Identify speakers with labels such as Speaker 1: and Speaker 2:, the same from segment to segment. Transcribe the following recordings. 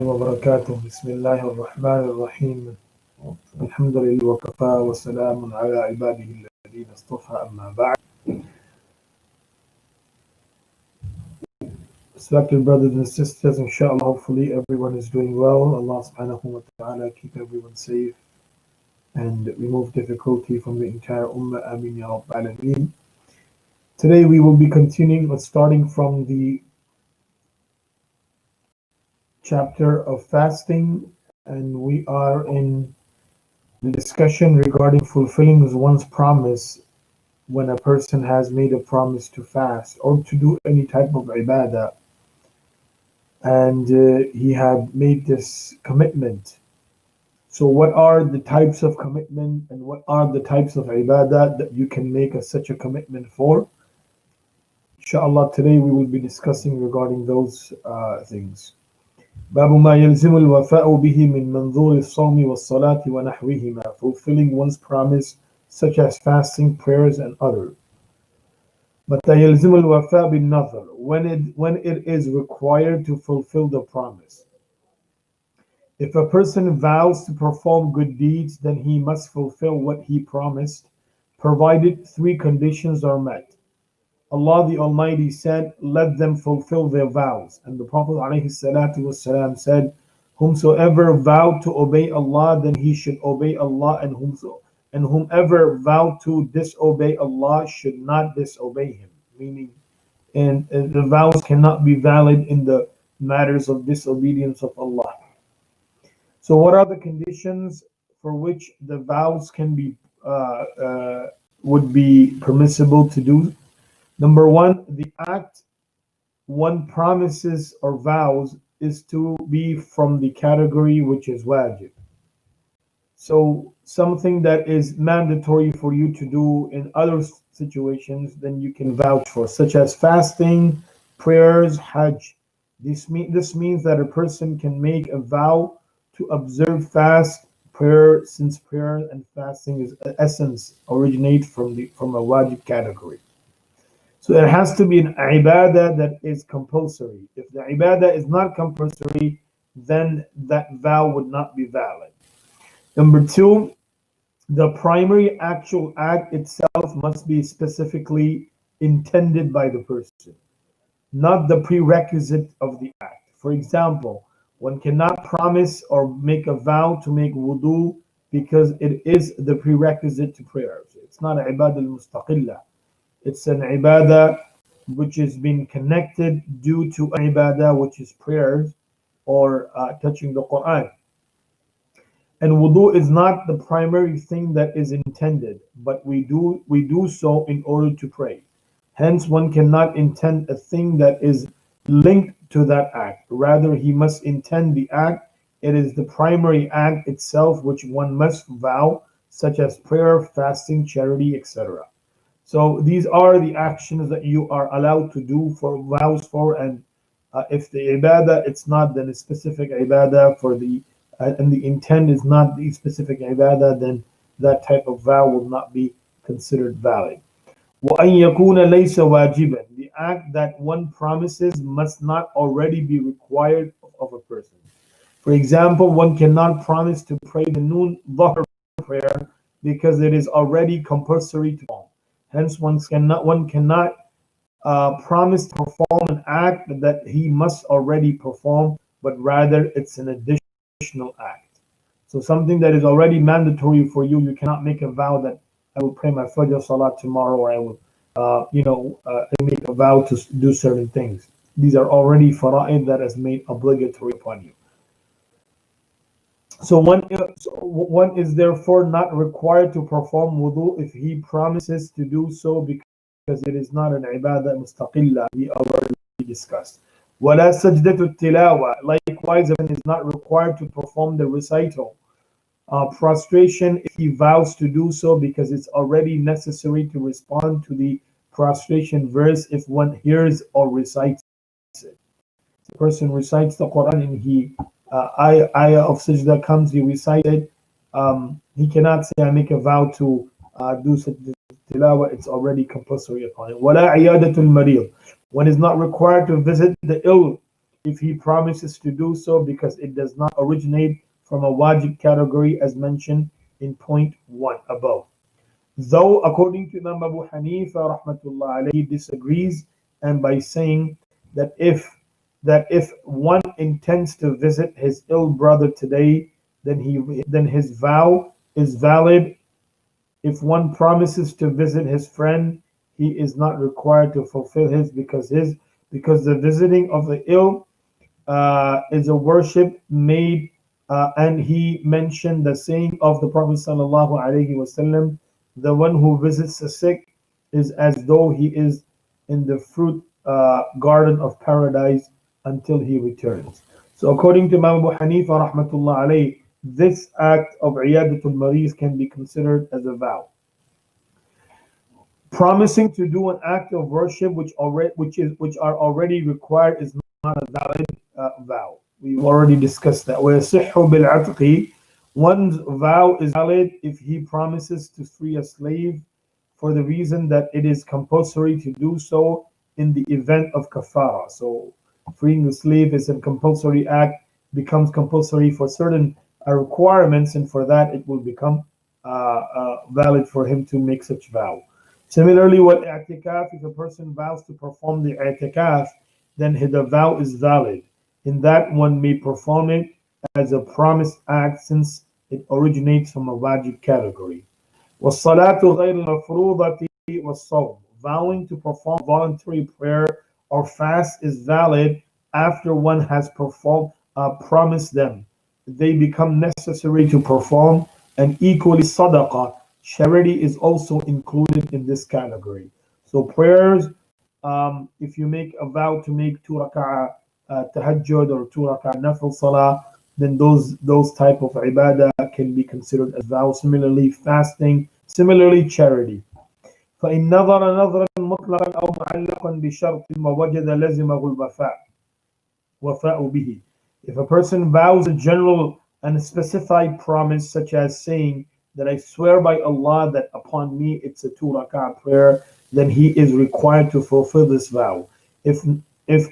Speaker 1: وبركاته بسم الله الرحمن الرحيم الحمد لله وكفى وسلام على عباده الذين اصطفى أما بعد. Respected brothers and sisters, inshallah, hopefully everyone is doing well. Allah subhanahu wa ta'ala keep everyone safe and remove difficulty from the entire ummah. Ameen ya Rabb Alameen. Today we will be continuing or starting from the chapter of fasting, and we are in the discussion regarding fulfilling one's promise when a person has made a promise to fast or to do any type of ibadah, and he had made this commitment. So what are the types of commitment and what are the types of ibadah that you can make such a commitment for? Inshallah, today we will be discussing regarding those things. باب ما يلزم الوفاء به من منظور الصوم والصلاة ونحوهما, fulfilling one's promise such as fasting, prayers, and other. متى يلزم الوفاء بالنظر, when it is required to fulfill the promise. If a person vows to perform good deeds, then he must fulfill what he promised, provided three conditions are met. Allah the Almighty said, let them fulfill their vows. And the Prophet ﷺ said, whomsoever vowed to obey Allah, then he should obey Allah, and whomever vowed to disobey Allah should not disobey him. Meaning, and the vows cannot be valid in the matters of disobedience of Allah. So what are the conditions for which the vows can be would be permissible to do? Number one, the act one promises or vows is to be from the category which is wajib. So something that is mandatory for you to do in other situations, then you can vouch for, such as fasting, prayers, hajj. This means that a person can make a vow to observe fast, prayer, since prayer and fasting is essence originate from a wajib category. So it has to be an ibadah that is compulsory. If the ibadah is not compulsory, then that vow would not be valid. Number two, the primary actual act itself must be specifically intended by the person, not the prerequisite of the act. For example, one cannot promise or make a vow to make wudu because it is the prerequisite to prayer. So it's not an ibadah al-mustaqillah. It's an ibadah which is being connected due to an ibadah which is prayers or touching the Quran. And wudu is not the primary thing that is intended, but we do so in order to pray. Hence, one cannot intend a thing that is linked to that act. Rather, he must intend the act. It is the primary act itself which one must vow, such as prayer, fasting, charity, etc. So these are the actions that you are allowed to do for vows for, and if the ibadah it's not then a specific ibadah for the and the intent is not the specific ibadah, then that type of vow will not be considered valid. وَأَن يَكُونَ لَيْسَ وَاجِبًا, the act that one promises must not already be required of a person. For example, one cannot promise to pray the noon dhuhr prayer because it is already compulsory to perform. Hence, one cannot promise to perform an act that he must already perform, but rather it's an additional act. So something that is already mandatory for you, you cannot make a vow that I will pray my Fajr Salat tomorrow, or I will, make a vow to do certain things. These are already fara'id that is made obligatory upon you. So one is therefore not required to perform wudu if he promises to do so, because it is not an ibadah mustaqillah, we already discussed. وَلَا سَجْدَةُ التِّلَاوَةِ, likewise, a person is not required to perform the recital. Prostration if he vows to do so, because it's already necessary to respond to the prostration verse if one hears or recites it. The person recites the Quran and he ayah of sajda comes, he recited, he cannot say I make a vow to do sajda tilawah, it's already compulsory upon him. وَلَا عِيَادَةُ الْمَرِيضِ, one is not required to visit the ill if he promises to do so because it does not originate from a wajib category as mentioned in point 1 above. Though according to Imam Abu Hanifa rahmatullah alayhi, he disagrees, and by saying that if one intends to visit his ill brother today, then his vow is valid. If one promises to visit his friend, he is not required to fulfill because the visiting of the ill is a worship made, and he mentioned the saying of the Prophet sallallahu alaihi wasallam, the one who visits the sick is as though he is in the fruit garden of paradise until he returns. So according to Imam Abu Hanifa rahmatullah alayhi, this act of iyadatul marid can be considered as a vow. Promising to do an act of worship which are already required is not a valid vow. We've already discussed that. وَيَصِحُّ بِالْعَتْقِ, one's vow is valid if he promises to free a slave for the reason that it is compulsory to do so in the event of kafara. So freeing the slave is a compulsory act, becomes compulsory for certain requirements, and for that it will become valid for him to make such vow. Similarly, with i'tikaf, if a person vows to perform the i'tikaf, then the vow is valid. In that one may perform it as a promised act since it originates from a wajib category. وَالصَّلَاةُ غَيْرِ الْمَفْرُوضَةِ وَالصَّوْمُ, vowing to perform voluntary prayer or fast is valid after one has promised them. They become necessary to perform, and equally sadaqah, charity, is also included in this category. So prayers, if you make a vow to make 2 rak'ah tahajjud or 2 rak'ah nafil salah, then those type of ibadah can be considered as vow. Similarly, fasting, similarly charity. فإن نظر نظرا مطلقا أو معلقا بشرط ووجد لزمه الوفاء به. If a person vows a general and a specified promise, such as saying that I swear by Allah that upon me it's a 2 rak'ah prayer, then he is required to fulfill this vow. If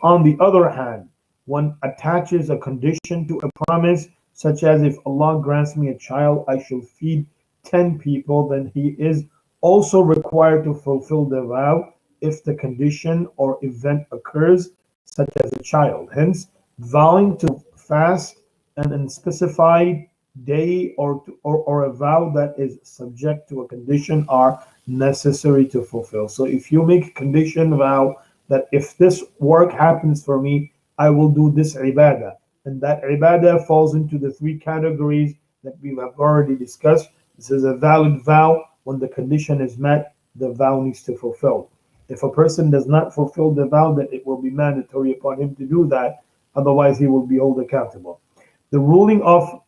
Speaker 1: on the other hand, one attaches a condition to a promise, such as if Allah grants me a child, I shall feed 10 people, then he is also required to fulfill the vow if the condition or event occurs, such as a child. Hence, vowing to fast an unspecified day or a vow that is subject to a condition are necessary to fulfill. So if you make a condition vow that if this work happens for me, I will do this ibadah, and that ibadah falls into the 3 categories that we have already discussed. This is a valid vow. When the condition is met, the vow needs to fulfill. If a person does not fulfill the vow, then it will be mandatory upon him to do that. Otherwise, he will be held accountable. The ruling of,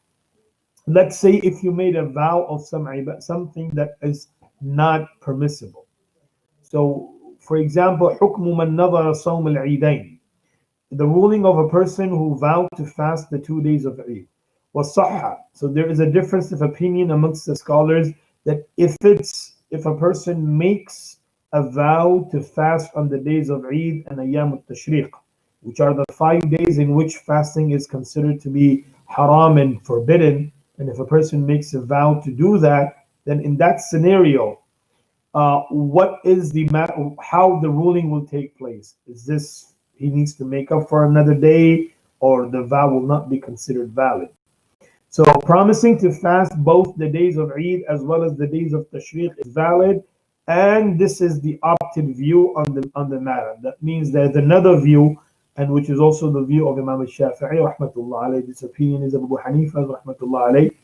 Speaker 1: let's say if you made a vow of something that is not permissible. So, for example, حُكْمُ مَنْ نَظَرَ صَوْمَ الْعِيدَيْنِ, the ruling of a person who vowed to fast the 2 days of Eid. وَالصَّحَّةِ, so there is a difference of opinion amongst the scholars that if a person makes a vow to fast on the days of Eid and Ayyam al-Tashriq, which are the 5 days in which fasting is considered to be haram and forbidden, and if a person makes a vow to do that, then in that scenario, what is how the ruling will take place? Is this he needs to make up for another day, or the vow will not be considered valid? So promising to fast both the days of Eid as well as the days of Tashriq is valid, and this is the opted view on the matter. That means there's another view, and which is also the view of Imam Shafi'i rahmatullah alayhi. This opinion is Abu Hanifa rahmatullah alayhi.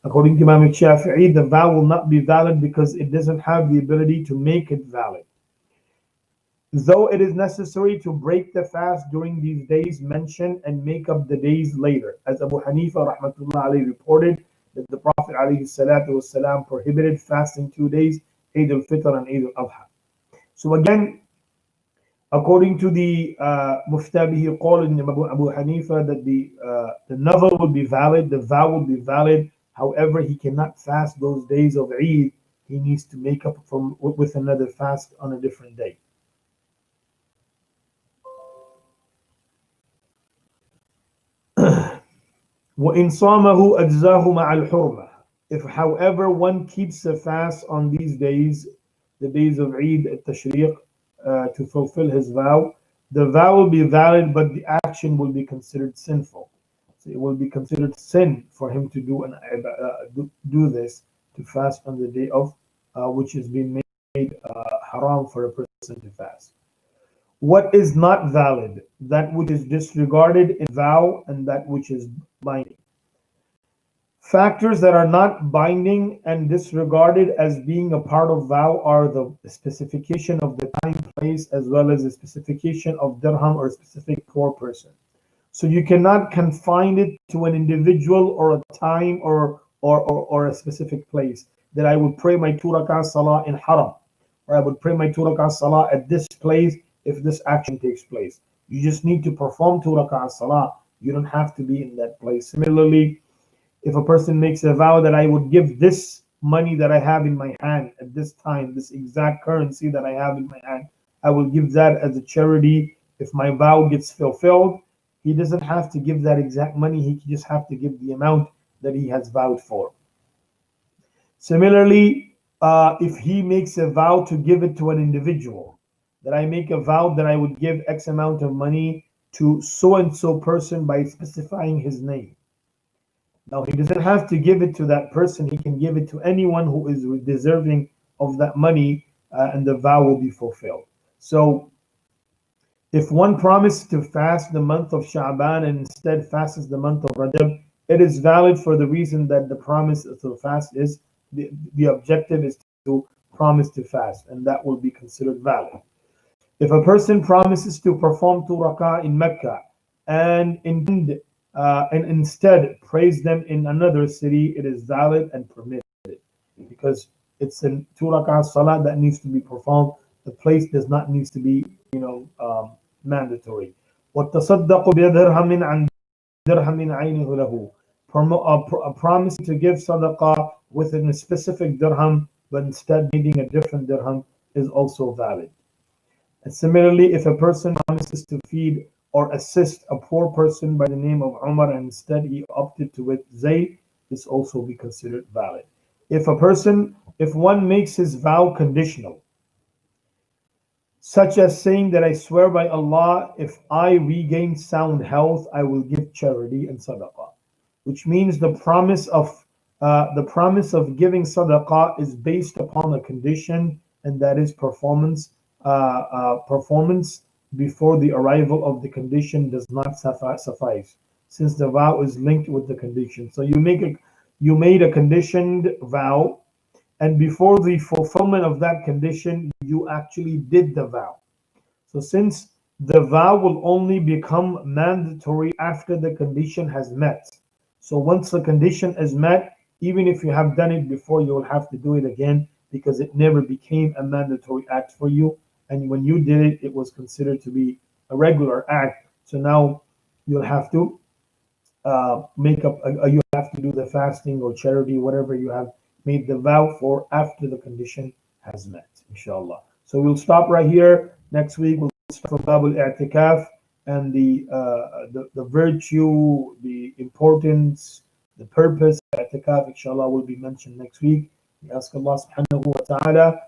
Speaker 1: According to Imam Shafi'i, the vow will not be valid because it doesn't have the ability to make it valid. Though it is necessary to break the fast during these days mentioned and make up the days later, as Abu Hanifa rahmatullah alayhi reported that the Prophet alayhi salatu wasalam prohibited fasting 2 days, Eid al-Fitr and Eid al-Adha. So again, according to the Muftabihi qawl in Abu Hanifa, that the nazar will be valid, the vow will be valid. However, he cannot fast those days of Eid. He needs to make up with another fast on a different day. وَإِنْ صَامَهُ أَجْزَاهُ مَعَ الْحُرْمَةِ. If, however, one keeps a fast on these days, the days of Eid al-Tashriq, to fulfill his vow, the vow will be valid, but the action will be considered sinful. So it will be considered sin for him to do this, to fast on the day of, which has been made haram for a person to fast. What is not valid? That which is disregarded in vow and that which is binding. Factors that are not binding and disregarded as being a part of vow are the specification of the time, place, as well as the specification of dirham or specific poor person. So you cannot confine it to an individual or a time or a specific place. That I would pray my 2 rak'ah salah in haram, or I would pray my 2 rak'ah salah at this place if this action takes place. You just need to perform 2 rak'ah salah. You don't have to be in that place. Similarly, if a person makes a vow that I would give this money that I have in my hand at this time, this exact currency that I have in my hand, I will give that as a charity. If my vow gets fulfilled, he doesn't have to give that exact money. He just have to give the amount that he has vowed for. Similarly, if he makes a vow to give it to an individual, that I make a vow that I would give X amount of money to so and so person by specifying his name. Now, he doesn't have to give it to that person. He can give it to anyone who is deserving of that money, and the vow will be fulfilled. So, if one promised to fast the month of Sha'ban and instead fasts the month of Rajab, it is valid for the reason that the promise to fast is, the objective is to promise to fast, and that will be considered valid. If a person promises to perform 2 rak'ah in Mecca and instead praise them in another city, it is valid and permitted, because it's a 2 rak'ah salah that needs to be performed. The place does not need to be, mandatory. وَالتَّصَدَّقُ بِدِرْهَمٍ عَنْ دِرْهَمٍ عَيْنِهُ لَهُ. Promising to give sadaqah within a specific dirham, but instead needing a different dirham, is also valid. And similarly, if a person promises to feed or assist a poor person by the name of Umar and instead he opted to it Zayd, this also be considered valid. If one makes his vow conditional, such as saying that I swear by Allah, if I regain sound health, I will give charity and sadaqah, which means the promise of giving sadaqah is based upon a condition, and that is performance. Performance before the arrival of the condition does not suffice, since the vow is linked with the condition. So you made a conditioned vow, and before the fulfillment of that condition, you actually did the vow. So since the vow will only become mandatory after the condition has met, so once the condition is met, even if you have done it before, you will have to do it again, because it never became a mandatory act for you. And when you did it, it was considered to be a regular act. So now you'll have to you have to do the fasting or charity, whatever you have made the vow for, after the condition has met, inshallah. So we'll stop right here. Next week we'll start from Babul I'tikaf, and the virtue, the importance, the purpose of I'tikaf, inshallah, will be mentioned next week. We ask Allah subhanahu wa ta'ala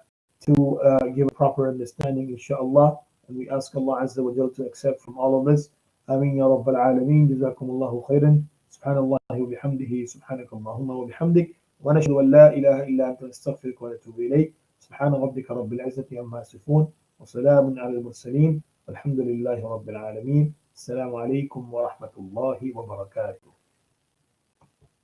Speaker 1: to give a proper understanding, inshallah, and we ask Allah Azza wa Jal to accept from all of us. Ameen ya Rabbal Alameen. Jazakumullahu khairan. Subhanallah wa bihamdihi. Subhanakallahumma wa bihamdik. ونشهد أن لا إله إلا أنت نستغفرك ونتوب إليك. سبحان ربك رب العزة عما يصفون وسلام على المرسلين والحمد لله رب العالمين. السلام عليكم ورحمة الله وبركاته.